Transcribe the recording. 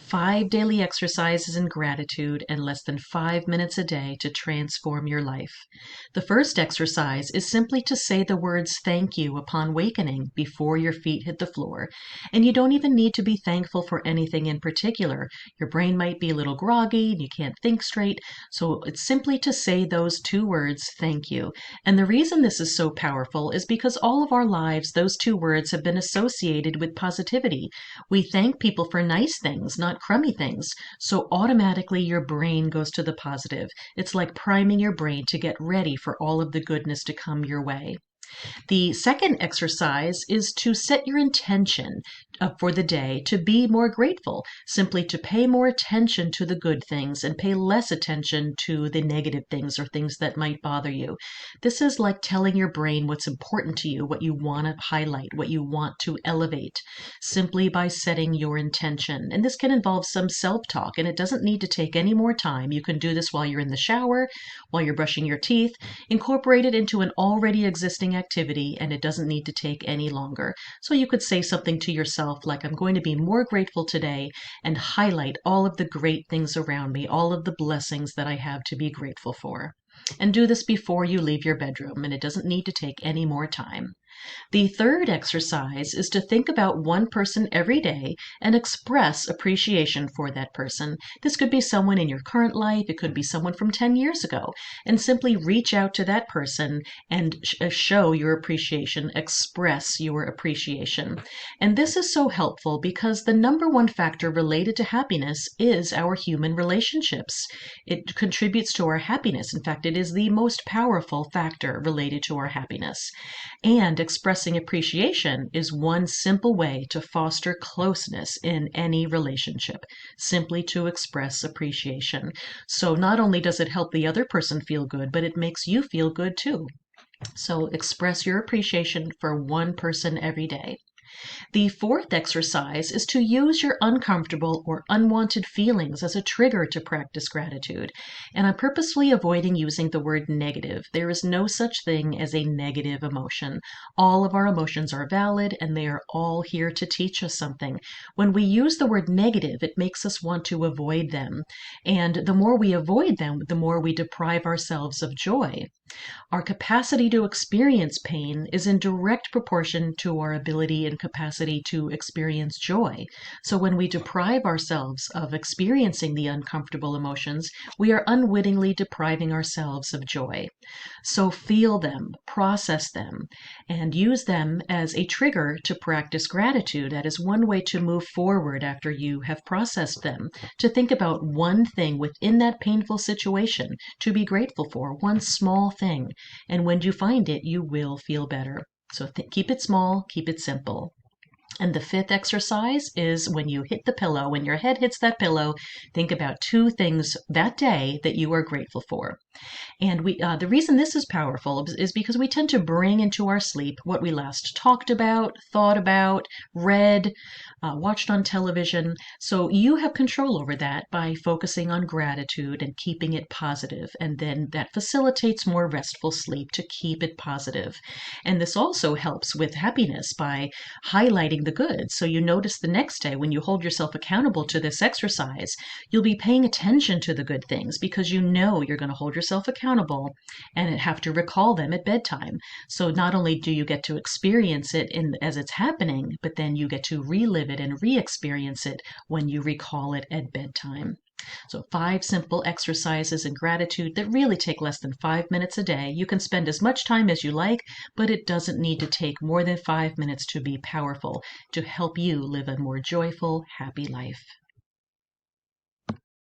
5 daily exercises in gratitude and less than 5 minutes a day to transform your life. The first exercise is simply to say the words thank you upon wakening before your feet hit the floor. And you don't even need to be thankful for anything in particular. Your brain might be a little groggy and you can't think straight. So it's simply to say those 2 words, thank you. And the reason this is so powerful is because all of our lives, those 2 words have been associated with positivity. We thank people for nice things, not crummy things. So automatically your brain goes to the positive. It's like priming your brain to get ready for all of the goodness to come your way. The second exercise is to set your intention for the day to be more grateful, simply to pay more attention to the good things and pay less attention to the negative things or things that might bother you. This is like telling your brain what's important to you, what you want to highlight, what you want to elevate, simply by setting your intention. And this can involve some self-talk, and it doesn't need to take any more time. You can do this while you're in the shower, while you're brushing your teeth. Incorporate it into an already existing activity, and it doesn't need to take any longer. So you could say something to yourself like, I'm going to be more grateful today, and highlight all of the great things around me, all of the blessings that I have to be grateful for. And do this before you leave your bedroom, and it doesn't need to take any more time. The third exercise is to think about one person every day and express appreciation for that person. This could be someone in your current life, it could be someone from 10 years ago, and simply reach out to that person and show your appreciation, express your appreciation. And this is so helpful because the number one factor related to happiness is our human relationships. It contributes to our happiness. In fact, it is the most powerful factor related to our happiness. And expressing appreciation is one simple way to foster closeness in any relationship, simply to express appreciation. So not only does it help the other person feel good, but it makes you feel good too. So express your appreciation for one person every day. The fourth exercise is to use your uncomfortable or unwanted feelings as a trigger to practice gratitude. And I'm purposefully avoiding using the word negative. There is no such thing as a negative emotion. All of our emotions are valid and they are all here to teach us something. When we use the word negative, it makes us want to avoid them. And the more we avoid them, the more we deprive ourselves of joy. Our capacity to experience pain is in direct proportion to our ability and capacity to experience joy. So when we deprive ourselves of experiencing the uncomfortable emotions, we are unwittingly depriving ourselves of joy. So feel them, process them, and use them as a trigger to practice gratitude. That is one way to move forward after you have processed them, to think about one thing within that painful situation to be grateful for, one small thing. And when you find it, you will feel better. So keep it small, keep it simple. And the fifth exercise is when you hit the pillow, when your head hits that pillow, think about 2 things that day that you are grateful for. And the reason this is powerful is because we tend to bring into our sleep what we last talked about, thought about, read, watched on television. So you have control over that by focusing on gratitude and keeping it positive. And then that facilitates more restful sleep to keep it positive. And this also helps with happiness by highlighting the good. So you notice the next day when you hold yourself accountable to this exercise, you'll be paying attention to the good things because you know you're going to hold yourself accountable and have to recall them at bedtime. So not only do you get to experience it as it's happening, but then you get to relive it and re-experience it when you recall it at bedtime. So 5 simple exercises in gratitude that really take less than 5 minutes a day. You can spend as much time as you like, but it doesn't need to take more than 5 minutes to be powerful, to help you live a more joyful, happy life.